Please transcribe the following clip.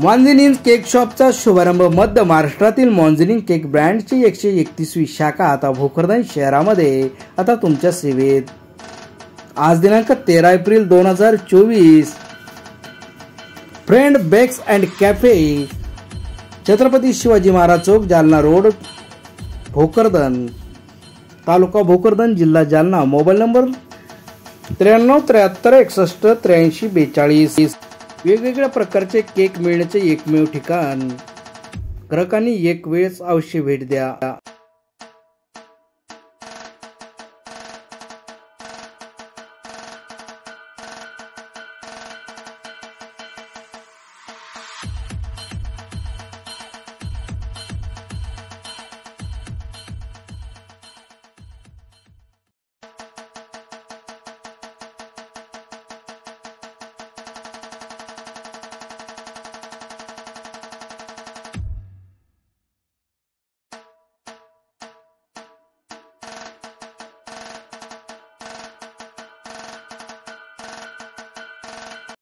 मॉन्झिनिन cake शॉपचा शुभारंभ. मध्य महाराष्ट्रातील मॉन्झिनिन केक ब्रँडची 131वी शाखा आता भोकरदन शहरामध्ये आता तुमच्या सेवेत. आज दिनांक 13 एप्रिल 2024. Friend bakes and cafe, Chhatrapati Shivaji Maharaj Chowk, Jalna road, Bhokardan, taluka Bhokardan, जिल्हा जालना. Mobile number 9373618342. वेगवेगळ्या प्रकारचे केक मिळण्याचे एकमेव ठिकाण. ग्राहकांनी एक वेळेस अवश्य भेट द्या.